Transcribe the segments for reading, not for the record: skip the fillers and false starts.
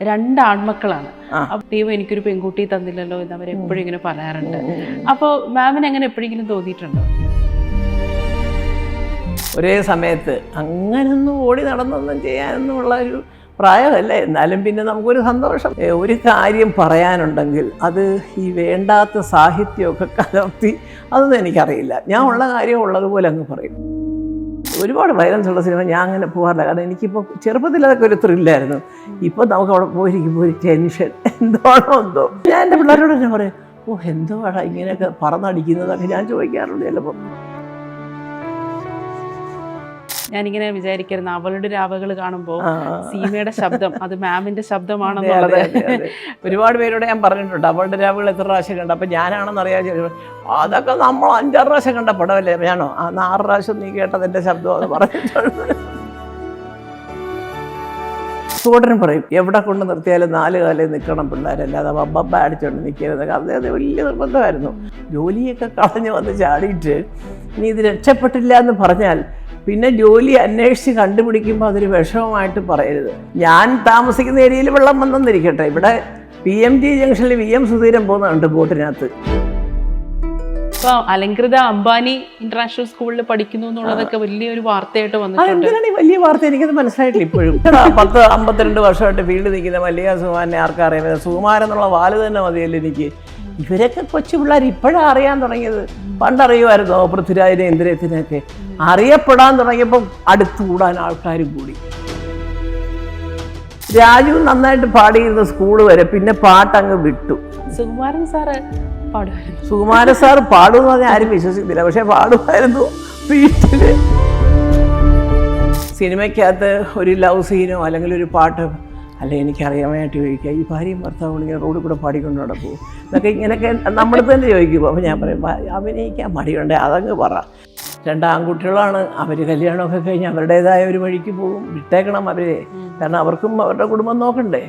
രണ്ട് ആൺമക്കളാണ്. അപ്പൊ ദൈവം എനിക്കൊരു പെൺകുട്ടി തന്നില്ലല്ലോ എന്ന് അവരെപ്പോഴും ഇങ്ങനെ പറയാറുണ്ട്. അപ്പോൾ മാമിന് അങ്ങനെ എപ്പോഴെങ്കിലും തോന്നിയിട്ടുണ്ടോ? ഒരേ സമയത്ത് അങ്ങനൊന്നും ഓടി നടന്നൊന്നും ചെയ്യാനൊന്നുമുള്ള ഒരു പ്രായമല്ല. എന്നാലും പിന്നെ നമുക്കൊരു സന്തോഷം. ഒരു കാര്യം പറയാനുണ്ടെങ്കിൽ അത് ഈ വേണ്ടാത്ത സാഹിത്യമൊക്കെ കലർത്തി അതൊന്നും എനിക്കറിയില്ല. ഞാൻ ഉള്ള കാര്യം ഉള്ളതുപോലെ അങ്ങ് പറയും. ഒരുപാട് വയലൻസ് ഉള്ള സിനിമ ഞാൻ അങ്ങനെ പോകാറില്ല. കാരണം എനിക്കിപ്പോൾ ചെറുപ്പത്തിൽ അതൊക്കെ ഒരു ത്രില്ലായിരുന്നു. ഇപ്പോൾ നമുക്ക് അവിടെ പോയിരിക്കുമ്പോൾ ഒരു ടെൻഷൻ എന്താണോ എന്തോ. ഞാൻ എൻ്റെ പിള്ളേരോട് തന്നെ പറയും, ഓ എന്തോ വേടാ ഇങ്ങനെയൊക്കെ പറന്നടിക്കുന്നതൊക്കെ ഞാൻ ചോദിക്കാറുണ്ട് ചിലപ്പോൾ. ഞാനിങ്ങനെ വിചാരിക്കായിരുന്നു, അവളുടെ രാവകൾ കാണുമ്പോൾ സീമയുടെ ശബ്ദം അത് മാമിന്റെ ശബ്ദമാണെന്നുള്ളത്. ഒരുപാട് പേരോട് ഞാൻ പറഞ്ഞിട്ടുണ്ട് അവളുടെ രാവുകൾ എത്ര പ്രാവശ്യം കണ്ട. അപ്പം ഞാനാണെന്ന് അറിയാം, അതൊക്കെ നമ്മൾ 5-6 പ്രാവശ്യം കണ്ട പടമല്ലേ. ഞാനോ 6 പ്രാവശ്യം നീ കേട്ടത് എൻ്റെ ശബ്ദമെന്ന് പറഞ്ഞിട്ടുണ്ട്. സൂടനും പറയും, എവിടെ കൊണ്ട് നിർത്തിയാലും 4 കാലം നിൽക്കണം പിള്ളേരല്ലാതെ ബബ്ബ അടിച്ചോണ്ട് നിൽക്കരുതൊക്കെ. അദ്ദേഹം വലിയ നിർബന്ധമായിരുന്നു. ജോലിയൊക്കെ കളഞ്ഞ് വന്ന് ചാടിയിട്ട് ഇനി ഇത് രക്ഷപ്പെട്ടില്ല എന്ന് പറഞ്ഞാൽ പിന്നെ ജോലി അന്വേഷിച്ച് കണ്ടുപിടിക്കുമ്പോൾ അതൊരു വിഷമമായിട്ട് പറയരുത്. ഞാൻ താമസിക്കുന്ന ഏരിയയിൽ വെള്ളം വന്നെന്നിരിക്കട്ടെ, ഇവിടെ PMT ജംഗ്ഷനിൽ VM സുധീരൻ പോകുന്നുണ്ട് ബോട്ടിനകത്ത്. ഇപ്പോൾ അലങ്കൃത അംബാനി ഇന്റർനാഷണൽ സ്കൂളിൽ പഠിക്കുന്നു എന്നുള്ളതൊക്കെ വലിയൊരു വാർത്തയായിട്ട് വന്നിട്ടുണ്ട്. എന്തിനാണ് ഈ വലിയ വാർത്ത? എനിക്കത് മനസ്സിലായിട്ടില്ല ഇപ്പോഴും. 10-52 വർഷമായിട്ട് ഫീൽഡ് നിൽക്കുന്ന മല്ലിക സുകുമാരനെ ആർക്കറിയാം? സുകുമാരൻ എന്നുള്ള വാല് തന്നെ മതിയല്ലോ എനിക്ക്. ഇവരൊക്കെ കൊച്ചു പിള്ളേർ ഇപ്പോഴാണ് അറിയാൻ തുടങ്ങിയത്. പണ്ടറിയുമായിരുന്നോ പൃഥ്വിരാജിനെ ഇന്ദ്രത്തിനൊക്കെ? അറിയപ്പെടാൻ തുടങ്ങിയപ്പോൾ അടുത്തുകൂടാൻ ആൾക്കാരും കൂടി. രാജു നന്നായിട്ട് പാടിയിരുന്ന സ്കൂൾ വരെ, പിന്നെ പാട്ടങ്ങ് വിട്ടു. സുകുമാരൻ സാറ് പാടുമായിരുന്നു. സുകുമാരൻ സാർ പാടുമെന്ന് പറഞ്ഞാൽ ആരും വിശ്വസിക്കുന്നില്ല, പക്ഷെ പാടുമായിരുന്നു വീട്ടില്. സിനിമയ്ക്കകത്ത് ഒരു ലവ് സീനോ അല്ലെങ്കിൽ ഒരു പാട്ടോ അല്ല എനിക്കറിയാമായിട്ട് ചോദിക്കുക, ഈ ഭാര്യയും ഭർത്താവും ഇങ്ങനെ റോഡിൽ കൂടെ പാടിക്കൊണ്ട് നടക്കുമോ എന്നൊക്കെ ഇങ്ങനെയൊക്കെ നമ്മളിത് തന്നെ ചോദിക്കുമ്പോൾ. അപ്പോൾ ഞാൻ പറയും, അഭിനയിക്കാൻ മടിയുണ്ട്, അതങ്ങ് പറ. 2 ആൺകുട്ടികളാണ്, അവർ കല്യാണമൊക്കെ കഴിഞ്ഞ് അവരുടേതായ ഒരു വഴിക്ക് പോകും, വിട്ടേക്കണം അവരെ. കാരണം അവർക്കും അവരുടെ കുടുംബം നോക്കണ്ടേ.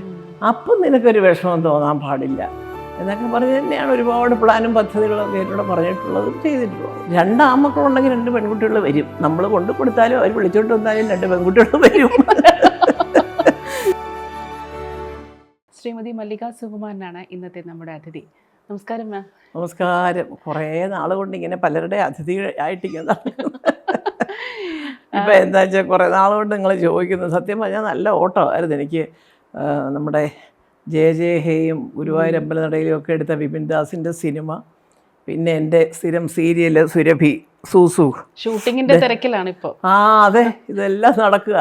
അപ്പം നിനക്കൊരു വിഷമം തോന്നാൻ പാടില്ല എന്നൊക്കെ പറഞ്ഞ് തന്നെയാണ് ഒരുപാട് പ്ലാനും പദ്ധതികളൊക്കെ എന്നോട് പറഞ്ഞിട്ടുള്ളതും ചെയ്തിട്ടുള്ളത്. 2 ആൺമക്കളുണ്ടെങ്കിൽ 2 പെൺകുട്ടികൾ വരും. നമ്മൾ കൊണ്ടു കൊടുത്താലും അവർ വിളിച്ചോണ്ട് വന്നാലും 2 പെൺകുട്ടികൾ വരും. ശ്രീമതി മല്ലിക സുകുമാരനാണ് ഇന്നത്തെ നമ്മുടെ അതിഥി. നമസ്കാരം മാം. നമസ്കാരം. കുറേ നാൾ കൊണ്ട് ഇങ്ങനെ പലരുടെ അതിഥി ആയിട്ടിരിക്കുന്നതാണ്. ഇപ്പം എന്താ വെച്ചാൽ കുറേ നാൾ കൊണ്ട് നിങ്ങൾ ചോദിക്കുന്നത്, സത്യം പറഞ്ഞാൽ നല്ല ഓട്ടമായിരുന്നു എനിക്ക്. നമ്മുടെ JJ ഹേയും ഗുരുവായൂർ അമ്പലനടയിലും ഒക്കെ എടുത്ത വിപിൻ ദാസിൻ്റെ സിനിമ, പിന്നെ എൻ്റെ സ്ഥിരം സീരിയൽ സുരഭി സൂസു, ഷൂട്ടിങ്ങിന്റെ തിരക്കിലാണ് ഇപ്പോൾ. അതെ, ഇതെല്ലാം നടക്കുക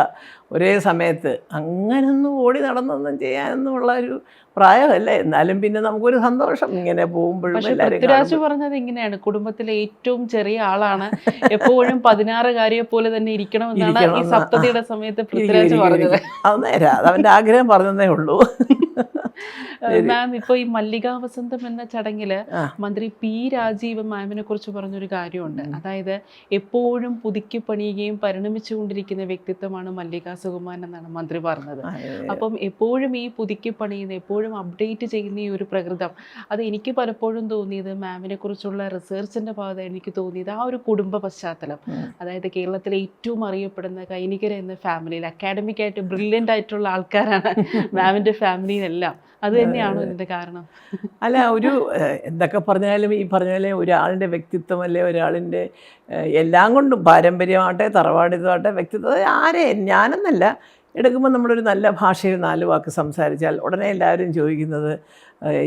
ഒരേ സമയത്ത്. അങ്ങനൊന്നും ഓടി നടന്നൊന്നും ചെയ്യാനൊന്നുമുള്ള ഒരു പ്രായമല്ല. എന്നാലും പിന്നെ നമുക്കൊരു സന്തോഷം ഇങ്ങനെ പോകുമ്പോഴും. പൃഥ്വിരാജ് പറഞ്ഞത് ഇങ്ങനെയാണ്, കുടുംബത്തിലെ ഏറ്റവും ചെറിയ ആളാണ്, എപ്പോഴും 16 കാര്യ പോലെ തന്നെ ഇരിക്കണമെന്നാണ് ഈ സപ്തതിയുടെ സമയത്ത് പൃഥ്വിരാജ് പറഞ്ഞത്. അത് നേരാ, അതവൻ്റെ ആഗ്രഹം പറഞ്ഞതേ ഉള്ളൂ. മാം, ഇപ്പൊ ഈ മല്ലികാ വസന്തം എന്ന ചടങ്ങില് മന്ത്രി P രാജീവ് മാമിനെ കുറിച്ച് പറഞ്ഞൊരു കാര്യമുണ്ട്. അതായത് എപ്പോഴും പുതുക്കി പണിയുകയും പരിണമിച്ചുകൊണ്ടിരിക്കുന്ന വ്യക്തിത്വമാണ് മല്ലിക സുകുമാരൻ എന്നാണ് മന്ത്രി പറഞ്ഞത്. അപ്പം എപ്പോഴും ഈ പുതുക്കി പണിയുന്ന, എപ്പോഴും അപ്ഡേറ്റ് ചെയ്യുന്ന ഈ ഒരു പ്രകൃതം, അത് എനിക്ക് പലപ്പോഴും തോന്നിയത് മാമിനെ കുറിച്ചുള്ള റിസർച്ചിന്റെ ഭാഗത്ത് എനിക്ക് തോന്നിയത് ആ ഒരു കുടുംബ പശ്ചാത്തലം. അതായത് കേരളത്തിലെ ഏറ്റവും അറിയപ്പെടുന്ന കൈനികര എന്ന ഫാമിലിയിൽ അക്കാഡമിക് ആയിട്ട് ബ്രില്യൻ്റ് ആയിട്ടുള്ള ആൾക്കാരാണ് മാമിന്റെ ഫാമിലിയിലെല്ലാം. അത് തന്നെയാണോ ഇതിൻ്റെ കാരണം? അല്ല, ഒരു എന്തൊക്കെ പറഞ്ഞാലും ഈ പറഞ്ഞ പോലെ ഒരാളിൻ്റെ വ്യക്തിത്വം അല്ലെ, ഒരാളിൻ്റെ എല്ലാം കൊണ്ടും പാരമ്പര്യമാകട്ടെ, തറവാടിത്തമാകട്ടെ, വ്യക്തിത്വം ഞാനെന്നല്ല, എടുക്കുമ്പോൾ നമ്മളൊരു നല്ല ഭാഷയിൽ 4 വാക്ക് സംസാരിച്ചാൽ ഉടനെ എല്ലാവരും ചോദിക്കുന്നത്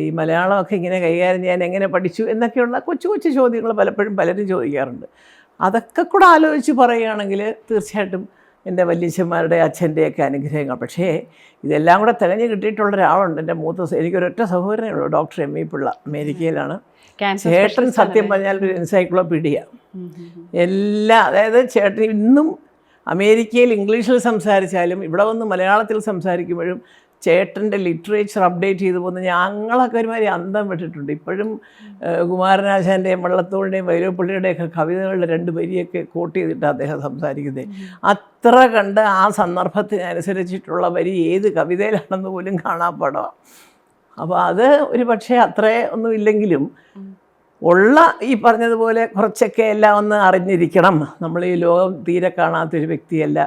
ഈ മലയാളമൊക്കെ ഇങ്ങനെ കൈകാര്യം ചെയ്യാൻ എങ്ങനെ പഠിച്ചു എന്നൊക്കെയുള്ള കൊച്ചു കൊച്ചു ചോദ്യങ്ങൾ പലപ്പോഴും പലരും ചോദിക്കാറുണ്ട്. അതൊക്കെ കൂടെ ആലോചിച്ച് പറയുകയാണെങ്കിൽ തീർച്ചയായിട്ടും എൻ്റെ വല്യച്ഛന്മാരുടെ അച്ഛൻ്റെയൊക്കെ അനുഗ്രഹങ്ങൾ. പക്ഷേ ഇതെല്ലാം കൂടെ തികഞ്ഞ് കിട്ടിയിട്ടുള്ള ഒരാളുണ്ട്, എൻ്റെ എനിക്കൊരൊറ്റ സഹോദരനേ ഉള്ളൂ, ഡോക്ടർ ME പിള്ള, അമേരിക്കയിലാണ്. ചേട്ടൻ സത്യം പറഞ്ഞാൽ ഒരു എൻസൈക്ലോപീഡിയ എല്ലാം. അതായത് ചേട്ടൻ ഇന്നും അമേരിക്കയിൽ ഇംഗ്ലീഷിൽ സംസാരിച്ചാലും ഇവിടെ വന്ന് മലയാളത്തിൽ സംസാരിക്കുമ്പോഴും ചേട്ടൻ്റെ ലിറ്ററേച്ചർ അപ്ഡേറ്റ് ചെയ്തു പോകുന്ന ഞങ്ങളൊക്കെ ഒരുമാതിരി അന്തം വിട്ടിട്ടുണ്ട്. ഇപ്പോഴും കുമാരനാശാൻ്റെയും വള്ളത്തോളിൻ്റെയും വൈലോപ്പിള്ളിയുടെയൊക്കെ കവിതകളുടെ 2 വരിയൊക്കെ കോട്ട് ചെയ്തിട്ടാണ് അദ്ദേഹം സംസാരിക്കുന്നത്. അത്ര കണ്ട് ആ സന്ദർഭത്തിനനുസരിച്ചിട്ടുള്ള വരി ഏത് കവിതയിലാണെന്ന് പോലും കാണാപ്പാടാം. അപ്പോൾ അത് ഒരു പക്ഷേ അത്രേ ഒന്നും ഇല്ലെങ്കിലും ഉള്ള ഈ പറഞ്ഞതുപോലെ കുറച്ചൊക്കെ എല്ലാം ഒന്ന് അറിഞ്ഞിരിക്കണം. നമ്മൾ ഈ ലോകം തീരെ കാണാത്തൊരു വ്യക്തിയല്ല,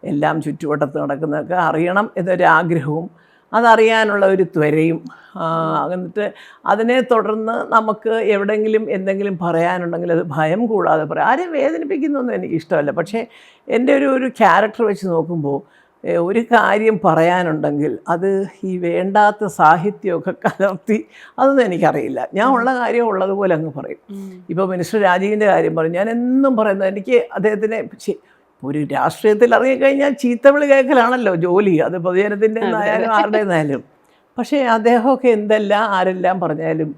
എല്ലാം ചുറ്റുവട്ടത്ത് നടക്കുന്നതൊക്കെ അറിയണം എന്നൊരാഗ്രഹവും അതറിയാനുള്ള ഒരു ത്വരയും എന്നിട്ട് അതിനെ തുടർന്ന് നമുക്ക് എവിടെയെങ്കിലും എന്തെങ്കിലും പറയാനുണ്ടെങ്കിൽ അത് ഭയം കൂടാതെ പറയാം. ആരെയും വേദനിപ്പിക്കുന്നൊന്നും എനിക്കിഷ്ടമല്ല. പക്ഷേ എൻ്റെ ഒരു ക്യാരക്ടർ വെച്ച് നോക്കുമ്പോൾ ഒരു കാര്യം പറയാനുണ്ടെങ്കിൽ അത് ഈ വേണ്ടാത്ത സാഹിത്യമൊക്കെ കലർത്തി അതൊന്നും എനിക്കറിയില്ല. ഞാൻ ഉള്ള കാര്യം ഉള്ളതുപോലെ അങ്ങ് പറയും. ഇപ്പോൾ മിനിസ്റ്റർ രാജീവിൻ്റെ കാര്യം പറയും. ഞാൻ എന്നും പറയുന്നത് എനിക്ക് അദ്ദേഹത്തിനെ ഒരു രാഷ്ട്രീയത്തിൽ ഇറങ്ങിക്കഴിഞ്ഞാൽ ചീത്തവിളി കേൾക്കലാണല്ലോ ജോലി. അത് പൊതുജനത്തിൻ്റെ ആയാലും ആരുടെ നിന്നായാലും. പക്ഷേ അദ്ദേഹമൊക്കെ എന്തെല്ലാം ആരെല്ലാം പറഞ്ഞാലും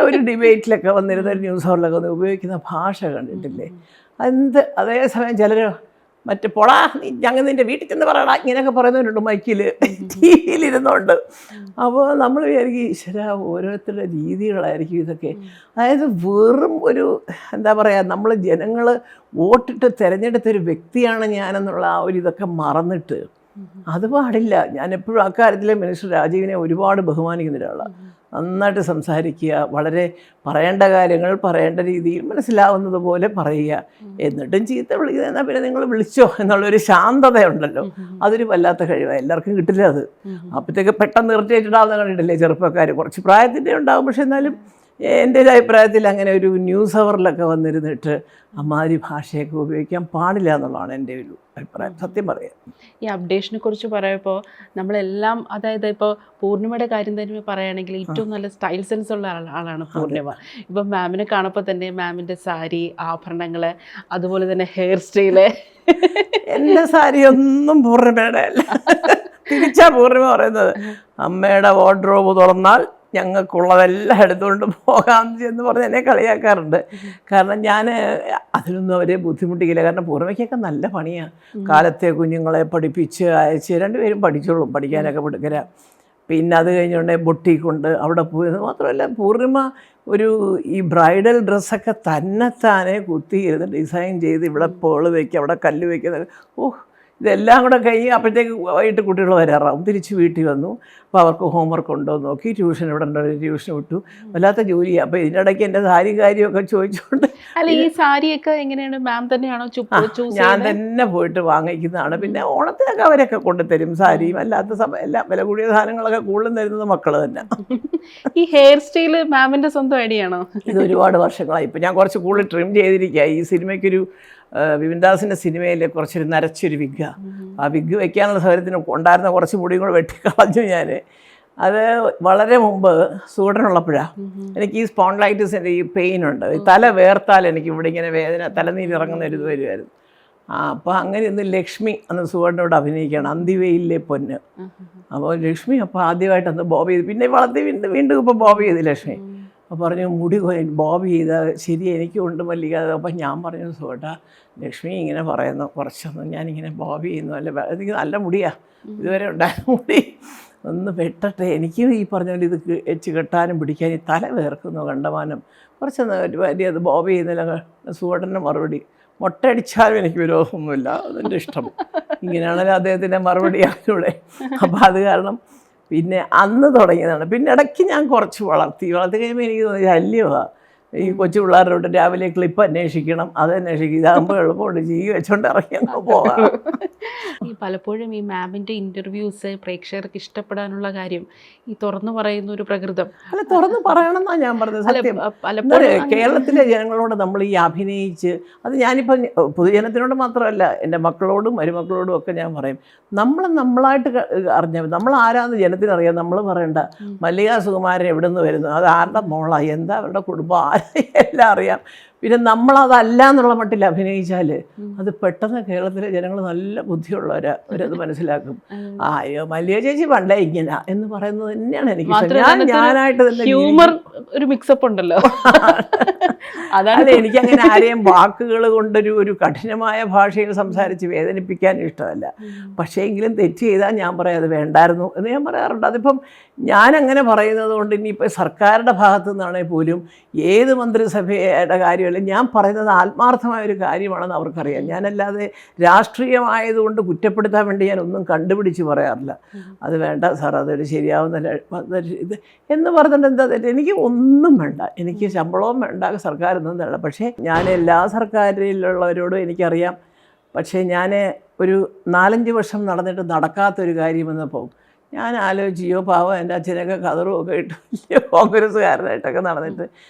ഒരു ഡിബേറ്റിലൊക്കെ വന്നിരുന്ന ഒരു ന്യൂസ് ഹവറിലൊക്കെ വന്ന് ഉപയോഗിക്കുന്ന ഭാഷ കണ്ടിട്ടില്ലേ? അതേസമയം ചിലർ മറ്റേ പൊടാ ഞങ്ങൾ നിൻ്റെ വീട്ടിൽ ചെന്ന് പറയടാ ഇങ്ങനെയൊക്കെ പറയുന്നവരുണ്ട് മൈക്കിൽ ടി വിയിലിരുന്നുണ്ട്. അപ്പോൾ നമ്മൾ വിചാരിക്കും ഈശ്വര ഓരോരുത്തരുടെ രീതികളായിരിക്കും ഇതൊക്കെ. അതായത് വെറും എന്താ പറയുക, നമ്മൾ ജനങ്ങൾ വോട്ടിട്ട് തിരഞ്ഞെടുത്തൊരു വ്യക്തിയാണ് ഞാനെന്നുള്ള ആ ഒരു ഇതൊക്കെ മറന്നിട്ട് അത് പാടില്ല. ഞാനെപ്പോഴും അക്കാര്യത്തിൽ മിനിസ്റ്റർ രാജീവിനെ ഒരുപാട് ബഹുമാനിക്കുന്ന ഒരാളാണ്. നന്നായിട്ട് സംസാരിക്കുക, വളരെ പറയേണ്ട കാര്യങ്ങൾ പറയേണ്ട രീതിയിൽ മനസ്സിലാവുന്നത് പോലെ പറയുക. എന്നിട്ടും ചീത്ത വിളിക്കുന്നത് എന്നാൽ പിന്നെ നിങ്ങൾ വിളിച്ചോ എന്നുള്ളൊരു ശാന്തതയുണ്ടല്ലോ, അതൊരു വല്ലാത്ത കഴിവാണ്. എല്ലാവർക്കും കിട്ടില്ല അത്. അപ്പോഴത്തേക്ക് പെട്ടെന്ന് ഇറിറ്റേറ്റഡാവുന്ന കണ്ടിട്ടില്ലേ ചെറുപ്പക്കാർ? കുറച്ച് പ്രായത്തിൻ്റെ ഉണ്ടാകും. പക്ഷെ എന്നാലും എൻ്റെ ഒരു അഭിപ്രായത്തിൽ അങ്ങനെ ഒരു ന്യൂസ് ഹവറിലൊക്കെ വന്നിരുന്നിട്ട് അമ്മാതിരി ഭാഷയൊക്കെ ഉപയോഗിക്കാൻ പാടില്ല എന്നുള്ളതാണ് എൻ്റെ ഒരു അഭിപ്രായം, സത്യം പറയാം. ഈ അപ്ഡേഷനെ കുറിച്ച് പറയുമ്പോൾ നമ്മളെല്ലാം, അതായത് ഇപ്പോൾ പൂർണിമയുടെ കാര്യം തന്നെ പറയുകയാണെങ്കിൽ ഏറ്റവും നല്ല സ്റ്റൈൽ സെൻസ് ഉള്ള ആളാണ് പൂർണിമ. ഇപ്പം മാമിനെ കാണുമ്പോൾ തന്നെ മാമിൻ്റെ സാരി, ആഭരണങ്ങൾ, അതുപോലെ തന്നെ ഹെയർ സ്റ്റൈല്. എൻ്റെ സാരി ഒന്നും പൂർണിമയുടെ അല്ല, തിരിച്ചാ പൂർണിമ പറയുന്നത്. അമ്മയുടെ വാർഡ്രോബ് തുറന്നാൽ ഞങ്ങൾക്കുള്ളതെല്ലാം എടുത്തുകൊണ്ട് പോകാം എന്ന് പറഞ്ഞ് എന്നെ കളിയാക്കാറുണ്ട്. കാരണം ഞാൻ അതിലൊന്നും അവരെ ബുദ്ധിമുട്ടിക്കില്ല. കാരണം പൂർണ്ണയ്ക്കൊക്കെ നല്ല പണിയാണ്. കാലത്തെ കുഞ്ഞുങ്ങളെ പഠിപ്പിച്ച് അയച്ച് രണ്ടുപേരും പഠിച്ചോളും, പഠിക്കാനൊക്കെ മിടുക്കരാ. പിന്നെ അത് കഴിഞ്ഞുകൊണ്ടേ ബൊട്ടിക്കൊണ്ട് അവിടെ പോയത് മാത്രമല്ല, പൂർണിമ ഈ ബ്രൈഡൽ ഡ്രസ്സൊക്കെ തന്നെത്താനെ കുത്തിയിരുന്ന് ഡിസൈൻ ചെയ്ത് ഇവിടെ പേള് വയ്ക്കുക, അവിടെ കല്ല് വയ്ക്കുന്നത്. ഇതെല്ലാം കൂടെ കഴിഞ്ഞ് അപ്പോഴത്തേക്ക് വൈകിട്ട് കുട്ടികൾ വരാറാവും. തിരിച്ച് വീട്ടിൽ വന്നു. അപ്പോൾ അവർക്ക് ഹോംവർക്ക് ഉണ്ടോ എന്ന് നോക്കി, ട്യൂഷൻ ഇവിടെ ഉണ്ടോ, ട്യൂഷൻ വിട്ടു. വല്ലാത്ത ജോലിയാണ്. അപ്പോൾ ഇതിനിടയ്ക്ക് എൻ്റെ സാരി കാര്യമൊക്കെ ചോദിച്ചുകൊണ്ട്. അല്ല, ഈ സാരിയൊക്കെ എങ്ങനെയാണ് മാം തന്നെയാണോ ഞാൻ തന്നെ പോയിട്ട് വാങ്ങിക്കുന്നതാണ്. പിന്നെ ഓണത്തിനൊക്കെ അവരൊക്കെ കൊണ്ടുതരും സാരിയും അല്ലാത്ത എല്ലാം വില കൂടിയ സാധനങ്ങളൊക്കെ കൂടുതലും തരുന്നത് മക്കൾ തന്നെ. ഈ ഹെയർ സ്റ്റൈല് മാമിൻ്റെ സ്വന്തം ഐഡിയ ആണോ? ഇത് ഒരുപാട് വർഷങ്ങളായി. ഇപ്പോൾ ഞാൻ കുറച്ച് കൂടുതൽ ട്രിം ചെയ്തിരിക്കുക. ഈ സിനിമയ്ക്കൊരു വിപിൻദാസിൻ്റെ സിനിമയിൽ കുറച്ചൊരു നരച്ചൊരു വിഗ്ഗാണ്. ആ വിഗ്ഗ് വയ്ക്കാനുള്ള സൗകര്യത്തിന് ഉണ്ടായിരുന്ന കുറച്ച് മുടിയും കൂടെ വെട്ടിക്കളഞ്ഞു ഞാൻ. അത് വളരെ മുമ്പ് സൂടനുള്ളപ്പോഴാണ് എനിക്ക് ഈ സ്പോൺലൈറ്റിസിൻ്റെ ഈ പെയിനുണ്ട്. തല വേർത്താൽ എനിക്ക് ഇവിടെ ഇങ്ങനെ വേദന, തലനീരിറങ്ങുന്ന ഒരു ഇത് വരുമായിരുന്നു. അപ്പോൾ അങ്ങനെ ഒന്ന് ലക്ഷ്മി അന്ന് സൂടനോട് അഭിനയിക്കുകയാണ്, അന്തിവെയിലെ പൊന്ന്. അപ്പോൾ ലക്ഷ്മി അപ്പോൾ ആദ്യമായിട്ട് അന്ന് ബോബ് ചെയ്ത്, പിന്നെ വളർത്തി വീണ്ടും ഇപ്പോൾ ബോബ് ചെയ്ത് ലക്ഷ്മി. അപ്പോൾ പറഞ്ഞു മുടി ബോബ് ചെയ്താൽ ശരി എനിക്കുണ്ട് മല്ലിക. അപ്പം ഞാൻ പറഞ്ഞു സോട്ടാ ലക്ഷ്മി ഇങ്ങനെ പറയുന്നു, കുറച്ചൊന്നും ഞാനിങ്ങനെ ബോബ് ചെയ്യുന്നു, അല്ല എനിക്ക് നല്ല മുടിയാണ്, ഇതുവരെ ഉണ്ടായിരുന്ന മുടി ഒന്ന് വെട്ടട്ടെ, എനിക്കും ഈ പറഞ്ഞ പോലെ ഇത് വെച്ച് കെട്ടാനും പിടിക്കാനും തല വേർക്കുന്നു കണ്ടമാനം, കുറച്ചൊന്ന് വലിയ അത് ബോബ് ചെയ്യുന്നില്ല. സൂടൻ്റെ മറുപടി, മുട്ടയടിച്ചാലും എനിക്ക് വിരോധമൊന്നുമില്ല, അതെൻ്റെ ഇഷ്ടം. ഇങ്ങനെയാണല്ലോ അദ്ദേഹത്തിൻ്റെ മറുപടി ആയിലൂടെ. അപ്പോൾ അത് കാരണം പിന്നെ അന്ന് തുടങ്ങിയതാണ്. പിന്നെ ഇടയ്ക്ക് ഞാൻ കുറച്ച് വളർത്തി കഴിയുമ്പോൾ എനിക്ക് തോന്നി ശല്യമാണ്. ഈ കൊച്ചു പിള്ളേരോട് രാവിലെ ക്ലിപ്പ് അന്വേഷിക്കണം, അത് അന്വേഷിക്കും, ഇതാകുമ്പോൾ എളുപ്പമുണ്ട്, ജീവി വെച്ചോണ്ട് ഇറങ്ങി അങ്ങ് പോകാം. ഈ പലപ്പോഴും ഈ മാമിൻ്റെ ഇൻ്റർവ്യൂസ് പ്രേക്ഷകർക്ക് ഇഷ്ടപ്പെടാനുള്ള കാര്യം ഈ തുറന്നു പറയുന്ന ഒരു പ്രകൃതം. അല്ല, തുറന്ന് പറയണമെന്നാണ് ഞാൻ പറഞ്ഞത്. സത്യം പലപ്പോഴും കേരളത്തിലെ ജനങ്ങളോട് നമ്മൾ ഈ അഭിനയിച്ച്, അത് ഞാനിപ്പം പൊതുജനത്തിനോട് മാത്രമല്ല എൻ്റെ മക്കളോടും മരുമക്കളോടും ഒക്കെ ഞാൻ പറയും, നമ്മളായിട്ട് അറിഞ്ഞാൽ നമ്മൾ ആരാന്ന് ജനത്തിനറിയാം. നമ്മൾ പറയണ്ട മല്ലികാ സുകുമാരൻ എവിടെ നിന്ന് വരുന്നു, അത് ആരുടെ മോളാണ്, എന്താ അവരുടെ കുടുംബം, എല്ലാം അറിയാം. പിന്നെ നമ്മളതല്ല എന്നുള്ള മട്ടിൽ അഭിനയിച്ചാൽ അത് പെട്ടെന്ന് കേരളത്തിലെ ജനങ്ങൾ നല്ല ബുദ്ധിയുള്ളവരത് മനസ്സിലാക്കും. അയ്യോ മല്ലിക ചേച്ചി പണ്ടേ ഇങ്ങനെ എന്ന് പറയുന്നത് തന്നെയാണ് എനിക്ക് ഞാനായിട്ട് തന്നെ ഹ്യൂമർ ഒരു മിക്സപ്പ് ഉണ്ടല്ലോ. അതാണ് എനിക്കങ്ങനെ ആരെയും വാക്കുകൾ കൊണ്ടൊരു കഠിനമായ ഭാഷയിൽ സംസാരിച്ച് വേദനിപ്പിക്കാൻ ഇഷ്ടമല്ല. പക്ഷേ എങ്കിലും തെറ്റ് ചെയ്താൽ ഞാൻ പറയാം അത് വേണ്ടായിരുന്നു എന്ന് ഞാൻ പറയാറുണ്ട്. അതിപ്പം ഞാനങ്ങനെ പറയുന്നത് കൊണ്ട് ഇനിയിപ്പോൾ സർക്കാരിൻ്റെ ഭാഗത്തു നിന്നാണെങ്കിൽ പോലും ഏത് മന്ത്രിസഭയുടെ കാര്യമല്ല, ഞാൻ പറയുന്നത് ആത്മാർത്ഥമായൊരു കാര്യമാണെന്ന് അവർക്കറിയാം. ഞാനല്ലാതെ രാഷ്ട്രീയമായതുകൊണ്ട് കുറ്റപ്പെടുത്താൻ വേണ്ടി ഞാനൊന്നും കണ്ടുപിടിച്ച് പറയാറില്ല. അത് വേണ്ട സാർ, അതൊരു ശരിയാവുന്ന ഇത് എന്ന് പറഞ്ഞിട്ട് എന്താ തെറ്റ്? എനിക്ക് ഒന്നും വേണ്ട, എനിക്ക് ശമ്പളവും വേണ്ട, സർക്കാരൊന്നും വേണ്ട. പക്ഷേ ഞാൻ എല്ലാ സർക്കാരിലുള്ളവരോടും എനിക്കറിയാം. പക്ഷേ ഞാൻ ഒരു 4-5 വർഷം നടന്നിട്ട് നടക്കാത്തൊരു കാര്യം വന്നപ്പോൾ ഞാൻ ആലോചിച്ചോ പാവം എൻ്റെ അച്ഛനൊക്കെ കതറുമൊക്കെ ഇട്ട് വലിയ കോൺഗ്രസ്സുകാരനായിട്ടൊക്കെ നടന്നിട്ട്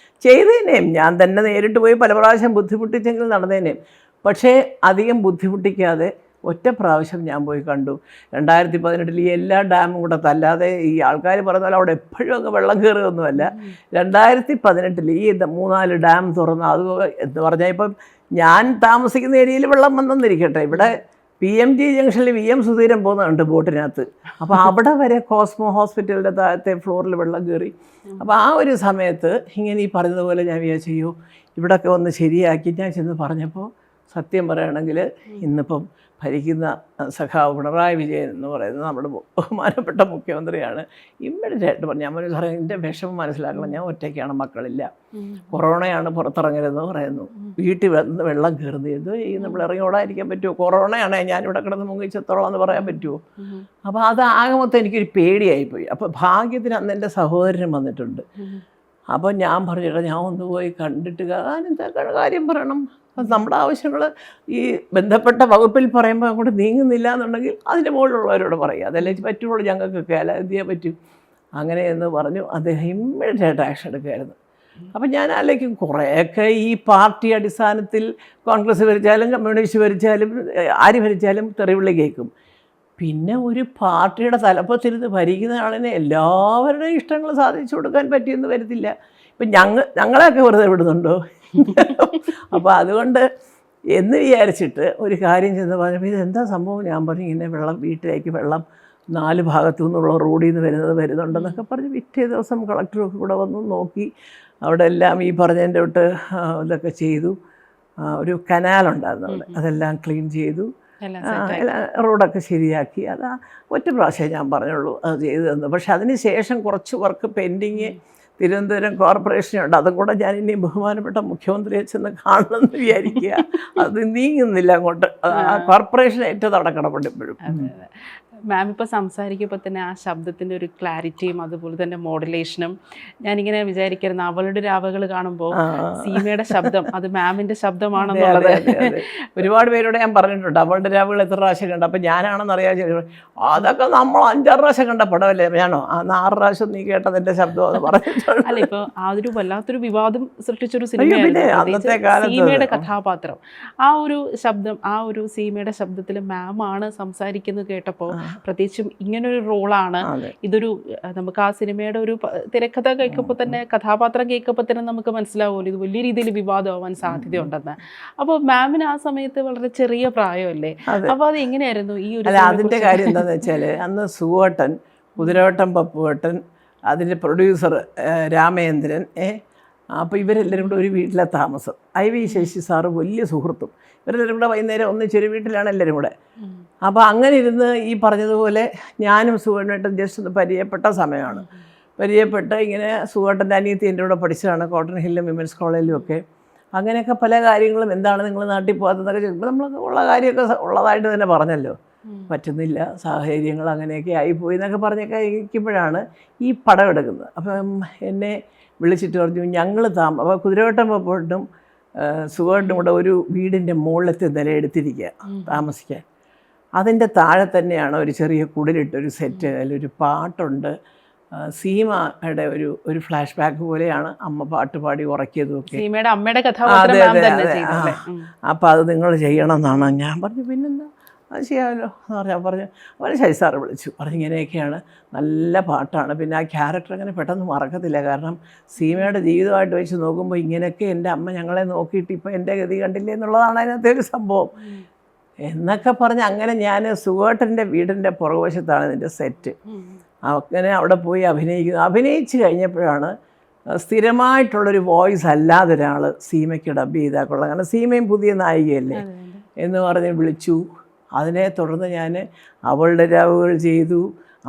ചെയ്തേനേയും ഞാൻ തന്നെ നേരിട്ട് പോയി പല പ്രാവശ്യം ബുദ്ധിമുട്ടിച്ചെങ്കിൽ നടന്നേനേയും. പക്ഷേ അധികം ബുദ്ധിമുട്ടിക്കാതെ ഒറ്റ പ്രാവശ്യം ഞാൻ പോയി കണ്ടു. 2018 ഈ എല്ലാ ഡാമും കൂടെ തല്ലാതെ ഈ ആൾക്കാർ പറഞ്ഞ പോലെ അവിടെ എപ്പോഴും അങ്ങ് വെള്ളം കയറുകയൊന്നുമല്ല. 2018 ഈ 3-4 ഡാം തുറന്ന് അത് എന്ന് പറഞ്ഞാൽ ഇപ്പം ഞാൻ താമസിക്കുന്ന ഏരിയയിൽ വെള്ളം വന്നെന്നിരിക്കട്ടെ, ഇവിടെ PMG ജംഗ്ഷനിൽ VM സുധീരൻ പോകുന്നുണ്ട് ബോട്ടിനകത്ത്. അപ്പോൾ അവിടെ വരെ കോസ്മോ ഹോസ്പിറ്റലിൻ്റെ താഴത്തെ ഫ്ലോറിൽ വെള്ളം കയറി. അപ്പോൾ ആ ഒരു സമയത്ത് ഇങ്ങനെ ഈ പറഞ്ഞതുപോലെ ഞാൻ വിചാരിച്ചു അയ്യോ ഇവിടെയൊക്കെ ഒന്ന് ശരിയാക്കി. ഞാൻ ചെന്ന് പറഞ്ഞപ്പോൾ സത്യം പറയുകയാണെങ്കിൽ ഇന്നിപ്പം ഭരിക്കുന്ന സഖാവ് പിണറായി വിജയൻ എന്ന് പറയുന്നത് നമ്മുടെ ബഹുമാനപ്പെട്ട മുഖ്യമന്ത്രിയാണ്. ഇമ്മീഡിയറ്റായിട്ട് പറഞ്ഞു, ഞാൻ പറഞ്ഞു സാറേ എൻ്റെ വിഷമം മനസ്സിലാക്കണം, ഞാൻ ഒറ്റയ്ക്കാണ്, മക്കളില്ല, കൊറോണയാണ്, പുറത്തിറങ്ങരുതെന്ന് പറയുന്നു, വീട്ടിൽ വന്ന് വെള്ളം കയറുന്നത് ഈ നമ്മൾ ഇറങ്ങി ഓടാതിരിക്കാൻ പറ്റുമോ? കൊറോണയാണേ ഞാനിവിടെ കിടന്ന് മുങ്ങിച്ചെത്തോളാം എന്ന് പറയാൻ പറ്റുമോ? അപ്പോൾ അത് ആകെ മൊത്തം എനിക്കൊരു പേടിയായിപ്പോയി. അപ്പോൾ ഭാഗ്യത്തിന് അന്ന് എൻ്റെ സഹോദരൻ വന്നിട്ടുണ്ട്. അപ്പോൾ ഞാൻ പറഞ്ഞിട്ട് ഞാൻ ഒന്ന് പോയി കണ്ടിട്ട് എന്താ കാര്യം പറയണം, നമ്മുടെ ആവശ്യങ്ങൾ ഈ ബന്ധപ്പെട്ട വകുപ്പിൽ പറയുമ്പോൾ അങ്ങോട്ട് നീങ്ങുന്നില്ല എന്നുണ്ടെങ്കിൽ അതിൻ്റെ മുകളിലുള്ളവരോട് പറയുക, അതല്ലേ പറ്റുള്ളൂ, ഞങ്ങൾക്കൊക്കെ അല്ല എന്ത് ചെയ്യാൻ പറ്റും, അങ്ങനെയെന്ന് പറഞ്ഞു. അദ്ദേഹം ഇമ്മീഡിയറ്റായിട്ട് ആക്ഷൻ എടുക്കുമായിരുന്നു. അപ്പം ഞാൻ ആലോചിക്കും കുറേയൊക്കെ ഈ പാർട്ടി അടിസ്ഥാനത്തിൽ കോൺഗ്രസ് ഭരിച്ചാലും കമ്മ്യൂണിസ്റ്റ് ഭരിച്ചാലും ആര് ഭരിച്ചാലും തെറിവിളി കേൾക്കും. പിന്നെ ഒരു പാർട്ടിയുടെ തലപ്പത്തിരുന്ന് ഭരിക്കുന്ന ആളിനെ എല്ലാവരുടെയും ഇഷ്ടങ്ങൾ സാധിച്ചു കൊടുക്കാൻ പറ്റിയെന്ന് വരത്തില്ല. ഇപ്പം ഞങ്ങളെയൊക്കെ വെറുതെ വിടുന്നുണ്ടോ? അപ്പോൾ അതുകൊണ്ട് എന്ന് വിചാരിച്ചിട്ട് ഒരു കാര്യം ചെന്ന് പറഞ്ഞപ്പോൾ ഇതെന്താ സംഭവം? ഞാൻ പറഞ്ഞു ഇങ്ങനെ വെള്ളം വീട്ടിലേക്ക് വെള്ളം 4 ഭാഗത്തു നിന്നുള്ള റോഡിൽ നിന്ന് വരുന്നുണ്ടെന്നൊക്കെ പറഞ്ഞ് പിറ്റേ ദിവസം കളക്ടറൊക്കെ കൂടെ വന്നു നോക്കി. അവിടെ എല്ലാം ഈ പറഞ്ഞതിൻ്റെ തൊട്ട് ഇതൊക്കെ ചെയ്തു. ഒരു കനാലുണ്ടായിരുന്നു അവിടെ, അതെല്ലാം ക്ലീൻ ചെയ്തു, റോഡൊക്കെ ശരിയാക്കി. അത് ഒറ്റ പ്രാവശ്യം ഞാൻ പറഞ്ഞുള്ളൂ അത് ചെയ്തു തന്നു. പക്ഷെ അതിന് ശേഷം കുറച്ച് വർക്ക് പെൻഡിങ് തിരുവനന്തപുരം കോർപ്പറേഷനുണ്ട്. അതും കൂടെ ഞാൻ ഇനി ബഹുമാനപ്പെട്ട മുഖ്യമന്ത്രിയെ ചെന്ന് കാണണമെന്ന് വിചാരിക്കുക. അത് നീങ്ങുന്നില്ല അങ്ങോട്ട്. ആ കോർപ്പറേഷൻ ഏറ്റവും നടക്കണമുണ്ട് ഇപ്പോഴും. മാം ഇപ്പോൾ സംസാരിക്കുമ്പോൾ തന്നെ ആ ശബ്ദത്തിൻ്റെ ഒരു ക്ലാരിറ്റിയും അതുപോലെ തന്നെ മോഡുലേഷനും ഞാനിങ്ങനെ വിചാരിക്കുന്നു അവളുടെ രാവകൾ കാണുമ്പോൾ സീമയുടെ ശബ്ദം അത് മാമിൻ്റെ ശബ്ദമാണെന്നുള്ളത് ഒരുപാട് പേരോട് ഞാൻ പറഞ്ഞിട്ടുണ്ട്. അവളുടെ രാവുകൾ എത്ര പ്രാവശ്യം കണ്ട, അപ്പം ഞാനാണെന്ന് അറിയാൻ അതൊക്കെ നമ്മൾ 5-6 പ്രാവശ്യം കണ്ട പടമല്ലേ, ഞാനോ 6 പ്രാവശ്യം നീ കേട്ടതിൻ്റെ ശബ്ദം എന്ന് പറഞ്ഞിട്ടുണ്ട്. അല്ല ഇപ്പോൾ ആ ഒരു വല്ലാത്തൊരു വിവാദം സൃഷ്ടിച്ചൊരു സിനിമയായിരുന്നു സീമയുടെ കഥാപാത്രം. ആ ഒരു ശബ്ദം, ആ ഒരു സീമയുടെ ശബ്ദത്തിൽ മാമാണ് സംസാരിക്കുന്നത് കേട്ടപ്പോൾ പ്രത്യേകിച്ചും ഇങ്ങനൊരു റോളാണ് ഇതൊരു, നമുക്ക് ആ സിനിമയുടെ ഒരു തിരക്കഥ കേൾക്കുമ്പോൾ തന്നെ കഥാപാത്രം കേൾക്കുമ്പോൾ തന്നെ നമുക്ക് മനസ്സിലാവുമല്ലോ ഇത് വലിയ രീതിയിൽ വിവാദമാവാൻ സാധ്യതയുണ്ടെന്ന്. അപ്പോൾ മാമിന് ആ സമയത്ത് വളരെ ചെറിയ പ്രായമല്ലേ, അപ്പോൾ അത് എങ്ങനെയായിരുന്നു ഈ ഒരു? അതിൻ്റെ കാര്യം എന്താണെന്ന് വെച്ചാൽ അന്ന് സുവേട്ടൻ, കുതിരവട്ടം പപ്പുവേട്ടൻ, അതിൻ്റെ പ്രൊഡ്യൂസർ രാമേന്ദ്രൻ, അപ്പോൾ ഇവരെല്ലാവരും കൂടെ ഒരു വീട്ടിലെ താമസം. IV ശശി സാറ് വലിയ സുഹൃത്തും, ഇവരെല്ലാവരും കൂടെ വൈകുന്നേരം ഒന്നിച്ചൊരു വീട്ടിലാണ് എല്ലാവരും കൂടെ. അപ്പോൾ അങ്ങനെ ഇരുന്ന് ഈ പറഞ്ഞതുപോലെ ഞാനും സുവേട്ടനും ജസ്റ്റ് ഒന്ന് പരിചയപ്പെട്ട സമയമാണ്. പരിചയപ്പെട്ട് ഇങ്ങനെ സുവേട്ടൻ്റെ അനിയത്തി എൻ്റെ കൂടെ പഠിച്ചതാണ് കോട്ടൺ ഹില്ലും വിമൻസ് കോളേജിലും ഒക്കെ. അങ്ങനെയൊക്കെ പല കാര്യങ്ങളും എന്താണ് നിങ്ങൾ നാട്ടിൽ പോകാത്തതൊക്കെ ചോദിക്കുമ്പോൾ നമ്മൾ ഉള്ള കാര്യമൊക്കെ ഉള്ളതായിട്ട് തന്നെ പറഞ്ഞല്ലോ, പറ്റുന്നില്ല, സാഹചര്യങ്ങൾ അങ്ങനെയൊക്കെ ആയിപ്പോയി എന്നൊക്കെ പറഞ്ഞൊക്കെ ഇരിക്കുമ്പോഴാണ് ഈ പടം എടുക്കുന്നത്. അപ്പം എന്നെ വിളിച്ചിട്ട് പറഞ്ഞു ഞങ്ങൾ അപ്പോൾ കുതിരവട്ടം പോയിട്ടും സുഖമായിട്ടും കൂടെ ഒരു വീടിൻ്റെ മുകളിലത്തെ നില എടുത്തിരിക്കുക താമസിക്കാൻ. അതിൻ്റെ താഴെ തന്നെയാണ് ഒരു ചെറിയ കുടിലിട്ടൊരു സെറ്റ്, അതിലൊരു പാട്ടുണ്ട്. സീമയുടെ ഒരു ഫ്ലാഷ് ബാക്ക് പോലെയാണ് അമ്മ പാട്ട് പാടി ഉറക്കിയതും ഒക്കെ. അതെ അതെ. അപ്പോൾ അത് നിങ്ങൾ ചെയ്യണം എന്നാണ് ഞാൻ പറഞ്ഞു. പിന്നെന്താ അത് ചെയ്യാമല്ലോ എന്ന് പറഞ്ഞു. അവർ ശശി സാറ് വിളിച്ചു, പറഞ്ഞു ഇങ്ങനെയൊക്കെയാണ്, നല്ല പാട്ടാണ്. പിന്നെ ആ ക്യാരക്ടർ അങ്ങനെ പെട്ടെന്ന് മറക്കത്തില്ല, കാരണം സീമയുടെ ജീവിതമായിട്ട് വെച്ച് നോക്കുമ്പോൾ ഇങ്ങനെയൊക്കെ എൻ്റെ അമ്മ ഞങ്ങളെ നോക്കിയിട്ട് ഇപ്പോൾ എൻ്റെ ഗതി കണ്ടില്ലേ എന്നുള്ളതാണ് അതിനകത്തെ ഒരു സംഭവം എന്നൊക്കെ പറഞ്ഞ് അങ്ങനെ ഞാൻ സുവേട്ടൻ്റെ വീടിൻ്റെ പുറകുവശത്താണ് ഇതിൻ്റെ സെറ്റ്. അങ്ങനെ അവിടെ പോയി അഭിനയിച്ച് കഴിഞ്ഞപ്പോഴാണ് സ്ഥിരമായിട്ടുള്ളൊരു വോയിസ് അല്ലാതെ ഒരാൾ സീമയ്ക്ക് ഡബ് ചെയ്താൽ കൊള്ളാം, കാരണം സീമയും പുതിയ നായികയല്ലേ എന്ന് പറഞ്ഞ് വിളിച്ചു. അതിനെ തുടർന്ന് ഞാൻ അവളുടെ രാവുകൾ ചെയ്തു,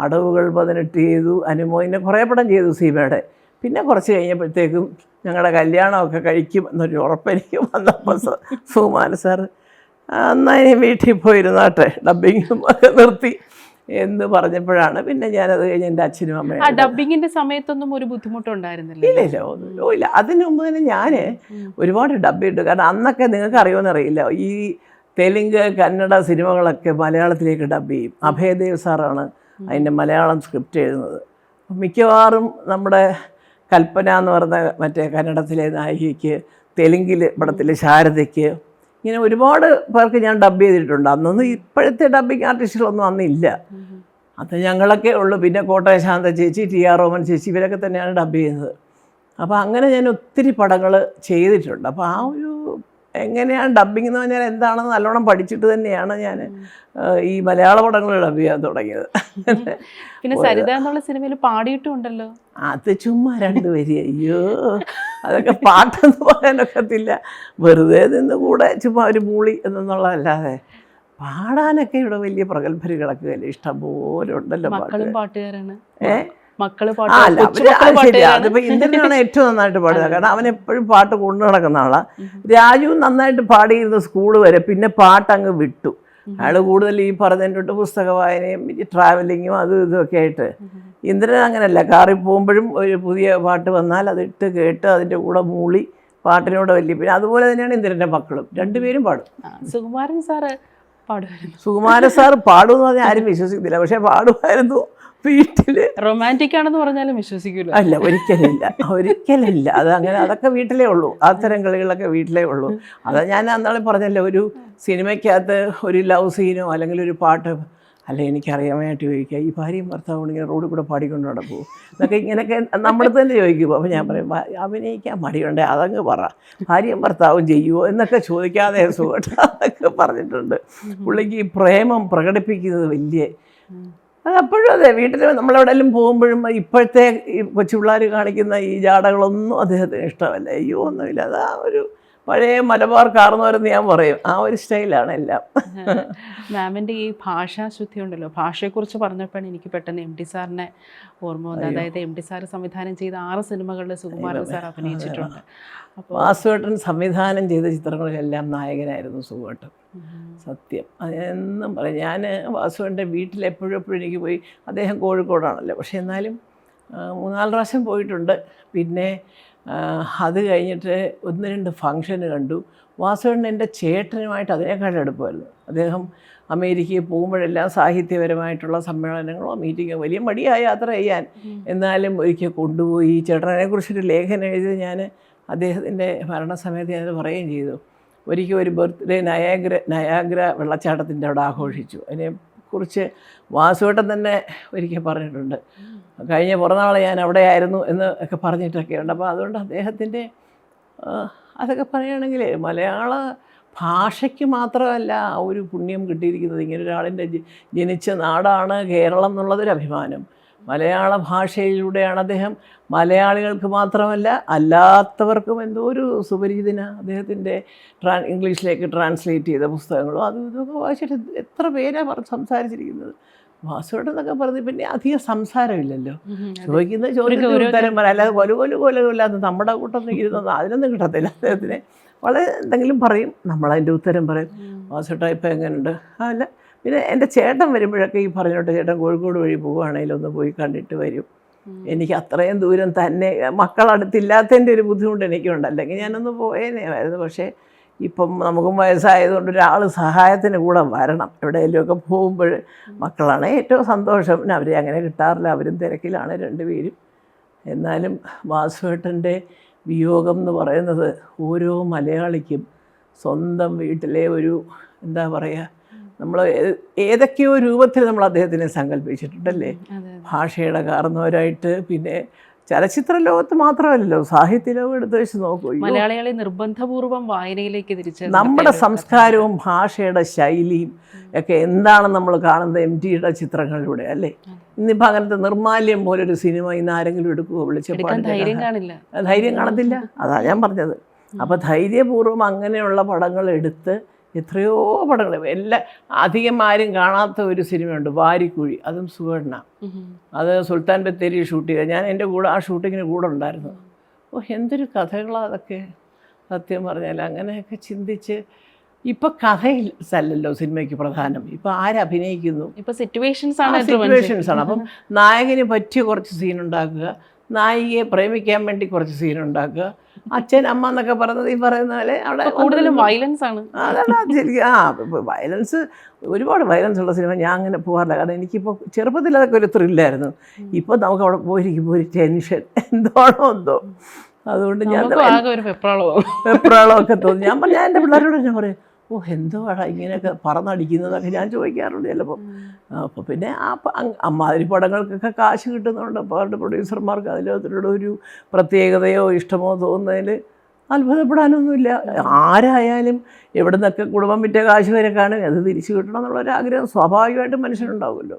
അടവുകൾ 18 ചെയ്തു, അനുമോദിനെ കുറേ പടം ചെയ്തു സീമയുടെ. പിന്നെ കുറച്ച് കഴിഞ്ഞപ്പോഴത്തേക്കും ഞങ്ങളുടെ കല്യാണമൊക്കെ കഴിക്കും എന്നൊരു ഉറപ്പെനിക്ക് വന്നപ്പോൾ സുകുമാരൻ സാർ എന്നായി വീട്ടിൽ പോയിരുന്നാട്ടെ ഡബ്ബിങ്ങും ഒക്കെ നിർത്തി എന്ന് പറഞ്ഞപ്പോഴാണ് പിന്നെ ഞാനത് കഴിഞ്ഞ് എൻ്റെ അച്ഛനും അമ്മയും. ഡബ്ബിങ്ങിൻ്റെ സമയത്തൊന്നും ഒരു ബുദ്ധിമുട്ടുണ്ടായിരുന്നില്ല? ഇല്ല ഇല്ല. അതിന് മുമ്പ് തന്നെ ഞാൻ ഒരുപാട് ഡബ്ബ് ഇട്ടു. കാരണം അന്നൊക്കെ നിങ്ങൾക്ക് അറിയുമെന്നറിയില്ല, ഈ തെലുങ്ക് കന്നഡ സിനിമകളൊക്കെ മലയാളത്തിലേക്ക് ഡബ്ബ് ചെയ്യും. അഭയദേവ് സാറാണ് അതിൻ്റെ മലയാളം സ്ക്രിപ്റ്റ് എഴുതുന്നത്. മിക്കവാറും നമ്മുടെ കൽപ്പന എന്ന് പറഞ്ഞ മറ്റേ കന്നഡത്തിലെ നായികയ്ക്ക്, തെലുങ്കിൽ പടത്തിലെ ശാരദയ്ക്ക്, ഇങ്ങനെ ഒരുപാട് പേർക്ക് ഞാൻ ഡബ് ചെയ്തിട്ടുണ്ട്. അന്നൊന്നും ഇപ്പോഴത്തെ ഡബ്ബിങ് ആർട്ടിസ്റ്റുകളൊന്നും അന്നില്ല. അത് ഞങ്ങളൊക്കെ ഉള്ളു. പിന്നെ കോട്ടയം ശാന്ത ചേച്ചി, ടി ആർ റോമൻ ചേച്ചി, ഇവരൊക്കെ തന്നെയാണ് ഡബ് ചെയ്യുന്നത്. അപ്പോൾ അങ്ങനെ ഞാൻ ഒത്തിരി പടങ്ങൾ ചെയ്തിട്ടുണ്ട്. അപ്പോൾ ആ ഒരു എങ്ങനെയാണ് ഡബ്ബിംഗ് എന്ന് പറഞ്ഞാൽ എന്താണെന്ന് നല്ലോണം പഠിച്ചിട്ട് തന്നെയാണ് ഞാൻ ഈ മലയാള പടങ്ങൾ ഡബ് ചെയ്യാൻ തുടങ്ങിയത്. പിന്നെ സരിത എന്നുള്ള സിനിമയിൽ പാടിയിട്ടുണ്ടല്ലോ. അത് ചുമ്മാ 2 വരി. അയ്യോ, അതൊക്കെ പാട്ടെന്ന് പറയാനൊക്കത്തില്ല. വെറുതെ നിന്ന് കൂടെ ചുമ്മാ ഒരു മൂളി എന്നുള്ളതല്ലാതെ പാടാനൊക്കെ ഇവിടെ വലിയ പ്രഗത്ഭർ കിടക്കുകയല്ലേ, ഇഷ്ടം പോലെ ഉണ്ടല്ലോ. മക്കളും പാട്ടുകാരാണ്. ശരി, അതിപ്പോൾ ഇന്ദ്രനാണ് ഏറ്റവും നന്നായിട്ട് പാടുന്നത്. കാരണം അവൻ എപ്പോഴും പാട്ട് കൊണ്ടു നടക്കുന്ന ആളാണ്. രാജു നന്നായിട്ട് പാടിയിരുന്ന സ്കൂള് വരെ, പിന്നെ പാട്ടങ്ങ് വിട്ടു. അയാൾ കൂടുതൽ ഈ പറഞ്ഞിട്ട് പുസ്തക വായനയും ട്രാവലിങ്ങും അതും ഇതൊക്കെ ആയിട്ട്. ഇന്ദ്രൻ അങ്ങനെയല്ല, കാറിൽ പോകുമ്പോഴും ഒരു പുതിയ പാട്ട് വന്നാൽ അതിട്ട് കേട്ട് അതിൻ്റെ കൂടെ മൂളി പാട്ടിനോട് വലിയ. പിന്നെ അതുപോലെ തന്നെയാണ് ഇന്ദ്രൻ്റെ മക്കളും, 2 പേരും പാടും. സുകുമാരൻ സാറ് പാടുമായിരുന്നു. സുകുമാരൻ സാർ പാടുമെന്ന് പറഞ്ഞാൽ ആരും വിശ്വസിക്കത്തില്ല, പക്ഷെ പാടുമായിരുന്നു. വീട്ടിൽ റൊമാൻറ്റിക് ആണെന്ന് പറഞ്ഞാലും വിശ്വസിക്കില്ല. അല്ല, ഒരിക്കലില്ല. അതൊക്കെ വീട്ടിലേ ഉള്ളൂ. അത്തരം കളികളൊക്കെ വീട്ടിലേ ഉള്ളൂ. അത് ഞാൻ അന്നാളെ പറഞ്ഞല്ലോ, ഒരു സിനിമയ്ക്കകത്ത് ഒരു ലവ് സീനോ അല്ലെങ്കിൽ ഒരു പാട്ട്, അല്ല എനിക്കറിയാമായിട്ട് ചോദിക്കുക, ഈ ഭാര്യയും ഭർത്താവും ഇങ്ങനെ റോഡിൽ കൂടെ പാടിക്കൊണ്ട് നടക്കുമോ എന്നൊക്കെ ഇങ്ങനെയൊക്കെ നമ്മുടെ തന്നെ ചോദിക്കുമോ. അപ്പോൾ ഞാൻ പറയും, അഭിനയിക്കാൻ മടിയുണ്ടേ അതങ്ങ് പറ, ഭാര്യയും ഭർത്താവും ചെയ്യുമോ എന്നൊക്കെ ചോദിക്കാതെ സുഖമായിട്ടൊക്കെ പറഞ്ഞിട്ടുണ്ട്. പുള്ളിക്ക് ഈ പ്രേമം പ്രകടിപ്പിക്കുന്നത് വലിയ. അതപ്പോഴും അതെ, വീട്ടിൽ നമ്മളെവിടെയെങ്കിലും പോകുമ്പോഴും ഇപ്പോഴത്തെ ഈ കൊച്ചു പിള്ളേർ കാണിക്കുന്ന ഈ ജാടകളൊന്നും അദ്ദേഹത്തിന് ഇഷ്ടമല്ല. അയ്യോ ഒന്നുമില്ല. അത് ആ ഒരു പഴയ മലബാർ കാർന്നവരെന്ന് ഞാൻ പറയും, ആ ഒരു സ്റ്റൈലാണ് എല്ലാം. മാമിൻ്റെ ഈ ഭാഷാശുദ്ധി ഉണ്ടല്ലോ, ഭാഷയെക്കുറിച്ച് പറഞ്ഞപ്പോഴാണ് എനിക്ക് പെട്ടെന്ന് എം ടി സാറിനെ ഓർമ്മ വന്നത്. അതായത് എം ടി സാർ സംവിധാനം ചെയ്ത 6 സിനിമകളിൽ സുകുമാരൻ സാർ അഭിനയിച്ചിട്ടുണ്ട്. അപ്പോൾ വാസുവേട്ടൻ സംവിധാനം ചെയ്ത ചിത്രങ്ങളിലെല്ലാം നായകനായിരുന്നു സുകുവേട്ടൻ. സത്യം, അതെന്നും പറയും. ഞാൻ വാസുവേട്ടൻ്റെ വീട്ടിൽ എപ്പോഴും എനിക്ക് പോയി, അദ്ദേഹം കോഴിക്കോടാണല്ലോ, പക്ഷേ എന്നാലും 3-4 പ്രാവശ്യം പോയിട്ടുണ്ട്. പിന്നെ അത് കഴിഞ്ഞിട്ട് 1-2 ഫംഗ്ഷന് കണ്ടു. വാസുവേട്ടൻ എൻ്റെ ചേട്ടനുമായിട്ട് അതിനേക്കാളും അടുപ്പമായിരുന്നു. അദ്ദേഹം അമേരിക്കയിൽ പോകുമ്പോഴെല്ലാം സാഹിത്യപരമായിട്ടുള്ള സമ്മേളനങ്ങളോ മീറ്റിങ്ങോ, വലിയ മടിയായ യാത്ര ചെയ്യാൻ, എന്നാലും ഒരിക്കൽ കൊണ്ടുപോയി. ചേട്ടനെക്കുറിച്ചൊരു ലേഖനം എഴുതി ഞാൻ അദ്ദേഹത്തിൻ്റെ മരണസമയത്ത് ഞാനത് പറയുകയും ചെയ്തു. ഒരിക്കൽ ഒരു ബർത്ത്ഡേ നയാഗ്ര വെള്ളച്ചാട്ടത്തിൻ്റെ അവിടെ ആഘോഷിച്ചു. അതിനെക്കുറിച്ച് വാസുവേട്ടൻ തന്നെ ഒരിക്കൽ പറഞ്ഞിട്ടുണ്ട്, കഴിഞ്ഞ പിറന്നാൾ ഞാൻ അവിടെ ആയിരുന്നു എന്ന് ഒക്കെ പറഞ്ഞിട്ടൊക്കെയുണ്ട്. അപ്പോൾ അതുകൊണ്ട് അദ്ദേഹത്തിൻ്റെ അതൊക്കെ പറയുകയാണെങ്കിൽ മലയാള ഭാഷയ്ക്ക് മാത്രമല്ല ആ ഒരു പുണ്യം കിട്ടിയിരിക്കുന്നത്. ഇങ്ങനെ ഒരാളിൻ്റെ ജനിച്ച നാടാണ് കേരളം എന്നുള്ളതൊരു അഭിമാനം. മലയാള ഭാഷയിലൂടെയാണ് അദ്ദേഹം മലയാളികൾക്ക് മാത്രമല്ല അല്ലാത്തവർക്കും എന്തോ ഒരു സുപരിചിതന. അദ്ദേഹത്തിൻ്റെ ഇംഗ്ലീഷിലേക്ക് ട്രാൻസ്ലേറ്റ് ചെയ്ത പുസ്തകങ്ങളും അതും ഇതൊക്കെ വായിച്ചിട്ട് എത്ര പേരാണ് സംസാരിച്ചിരിക്കുന്നത്. വാസുവേട്ടൻ എന്നൊക്കെ പറഞ്ഞ് പിന്നെ അധികം സംസാരമില്ലല്ലോ, ചോദിക്കുന്ന ചോദ്യത്തിന് ഉത്തരം പറയാം. അല്ലാതെ കൊലകൊല്ലാന്ന് നമ്മുടെ കൂട്ടൊന്നും ഇരുന്നൊന്നും അതിനൊന്നും കിട്ടത്തില്ല. അദ്ദേഹത്തിന് വളരെ എന്തെങ്കിലും പറയും, നമ്മളതിൻ്റെ ഉത്തരം പറയും. വാസുവേട്ട ഇപ്പം എങ്ങനെയുണ്ട്? അല്ല, പിന്നെ എൻ്റെ ചേട്ടൻ വരുമ്പോഴൊക്കെ ഈ പറഞ്ഞോട്ട് ചേട്ടൻ കോഴിക്കോട് വഴി പോവുകയാണെങ്കിൽ ഒന്ന് പോയി കണ്ടിട്ട് വരും. എനിക്ക് അത്രയും ദൂരം തന്നെ മക്കളടുത്തില്ലാത്തതിൻ്റെ ഒരു ബുദ്ധിമുട്ട് എനിക്കുണ്ട്. അല്ലെങ്കിൽ ഞാനൊന്ന് പോയേനെയായിരുന്നു. പക്ഷേ ഇപ്പം നമുക്കും വയസ്സായതുകൊണ്ട് ഒരാൾ സഹായത്തിന് കൂടെ വരണം. എവിടെയെങ്കിലുമൊക്കെ പോകുമ്പോൾ മക്കളാണ് ഏറ്റവും സന്തോഷം. പിന്നെ അവരെ അങ്ങനെ കിട്ടാറില്ല, അവരും തിരക്കിലാണ് 2 പേരും. എന്നാലും വാസുവേട്ടൻ്റെ വിയോഗം എന്ന് പറയുന്നത് ഓരോ മലയാളിക്കും സ്വന്തം വീട്ടിലെ ഒരു എന്താ പറയുക, നമ്മൾ ഏതൊക്കെയോ രൂപത്തിൽ നമ്മൾ അദ്ദേഹത്തിനെ സങ്കല്പിച്ചിട്ടുണ്ടല്ലേ. ഭാഷയുടെ കാരണവരായിട്ട്, പിന്നെ ചലച്ചിത്ര ലോകത്ത് മാത്രമല്ലല്ലോ, സാഹിത്യ ലോകം എടുത്ത് വെച്ച് നോക്കൂ. മലയാളികളെ നിർബന്ധപൂർവ്വം വായനയിലേക്ക് തിരിച്ച് നമ്മുടെ സംസ്കാരവും ഭാഷയുടെ ശൈലിയും ഒക്കെ എന്താണെന്ന് നമ്മൾ കാണുന്നത് MTയുടെ ചിത്രങ്ങളിലൂടെ അല്ലേ. ഇന്നിപ്പോൾ അങ്ങനത്തെ നിർമാല്യം പോലൊരു സിനിമ ഇന്ന് ആരെങ്കിലും എടുക്കുമോ? വിളിച്ചപ്പോൾ ധൈര്യം കാണത്തില്ല. അതാണ് ഞാൻ പറഞ്ഞത്. അപ്പോൾ ധൈര്യപൂർവ്വം അങ്ങനെയുള്ള പടങ്ങൾ എടുത്ത് എത്രയോ പടങ്ങൾ, അധികം ആരും കാണാത്ത ഒരു സിനിമയുണ്ട്, വാരിക്കുഴി. അതും സുവർണ്ണ. അത് സുൽത്താൻ ബത്തേരി ഷൂട്ട് ചെയ്തത്. ഞാൻ എൻ്റെ കൂടെ ആ ഷൂട്ടിങ്ങിന് കൂടെ ഉണ്ടായിരുന്നു. എന്തൊരു കഥകളാണ് അതൊക്കെ. സത്യം പറഞ്ഞാൽ അങ്ങനെയൊക്കെ ചിന്തിച്ച് ഇപ്പം കഥയില്ലല്ലോ സിനിമയ്ക്ക് പ്രധാനം, ഇപ്പം ആരഭിനയിക്കുന്നു, ഇപ്പം സിറ്റുവേഷൻസ് ആണ്. അപ്പം നായകന് പറ്റിയ കുറച്ച് സീനുണ്ടാക്കുക, നായികയെ പ്രേമിക്കാൻ വേണ്ടി കുറച്ച് സീനുണ്ടാക്കുക, അച്ഛൻ അമ്മ എന്നൊക്കെ പറയുന്നത് ഈ പറയുന്ന പോലെ അവിടെ കൂടുതലും വയലൻസ് ആണ്. അതാണ് ശരിക്കും വയലൻസ്, ഒരുപാട് വയലൻസ് ഉള്ള സിനിമ ഞാൻ അങ്ങനെ പോകാറില്ല. കാരണം എനിക്കിപ്പോൾ ചെറുപ്പത്തിൽ അതൊക്കെ ഒരു ത്രില്ലായിരുന്നു. ഇപ്പോൾ നമുക്ക് അവിടെ പോയിരിക്കുമ്പോൾ ഒരു ടെൻഷൻ എന്തോ. അതുകൊണ്ട് ഞാൻ വെപ്രാളമൊക്കെ തോന്നി. ഞാൻ എൻ്റെ പിള്ളേരോട് ഞാൻ പറയും, എന്തോ ആടാ ഇങ്ങനെയൊക്കെ പറന്നടിക്കുന്നതൊക്കെ ഞാൻ ചോദിക്കാറുണ്ട് ചിലപ്പോൾ. അപ്പോൾ പിന്നെ അമ്മാതിരി പടങ്ങൾക്കൊക്കെ കാശ് കിട്ടുന്നുണ്ട്. അപ്പോൾ അവരുടെ പ്രൊഡ്യൂസർമാർക്ക് അതിനകത്തിലുള്ള ഒരു പ്രത്യേകതയോ ഇഷ്ടമോ തോന്നുന്നതിൽ അത്ഭുതപ്പെടാനൊന്നുമില്ല. ആരായാലും എവിടെ നിന്നൊക്കെ കുടുംബം വിറ്റ കാശ് വരെ കാണും, അത് തിരിച്ചു കിട്ടണം എന്നുള്ളൊരാഗ്രഹം സ്വാഭാവികമായിട്ടും മനുഷ്യനുണ്ടാവുമല്ലോ.